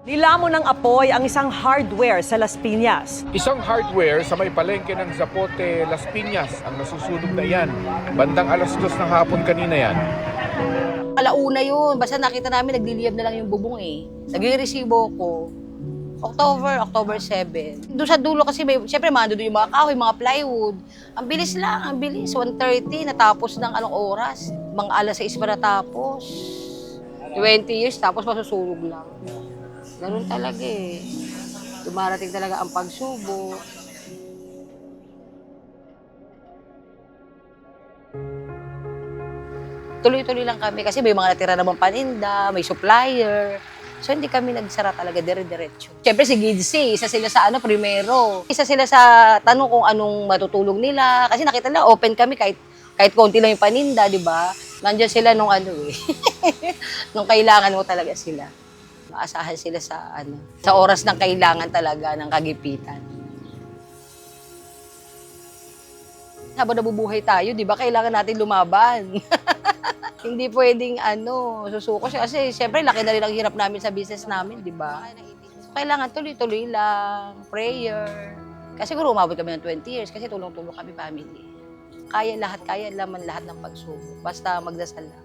Nilamon ng apoy ang isang hardware sa Las Piñas. Isang hardware sa may palengke ng Zapote, Las Piñas ang nasusunog na yan. Bandang 2:00 ng hapon kanina yan. Alauna yun. Basta nakita namin, nagliliyab na lang yung bubong eh. Nagre-resibo ko. October 7. Doon sa dulo kasi, syempre mga doon yung mga kahoy, mga plywood. Ang bilis lang, ang bilis. 1:30, natapos ng anong oras. Mga 6:00 pa natapos. 20 years, tapos masusunog lang. Ganun talaga eh. Dumarating talaga ang pagsubok. Tuloy-tuloy lang kami kasi may mga natira namang paninda, may supplier. So hindi kami nagsara talaga dire-diretso. Siyempre si Gidsi, isa sila sa primero. Isa sila sa tanong kung anong matutulog nila. Kasi nakita nila open kami kahit konti lang yung paninda, di ba? Nandiyan sila nung nung kailangan mo talaga sila. Maasahan sila sa oras ng kailangan talaga ng kagipitan. Habang nabubuhay tayo, di ba, kailangan natin lumaban. Hindi pwedeng susuko siya. Kasi siyempre, laki na rin ang hirap namin sa business namin, di ba? Kailangan tuloy-tuloy lang, prayer. Kasi siguro umabot kami ng 20 years kasi tulong-tulong kami family. Kaya laman lahat ng pagsubok. Basta magdasal lang.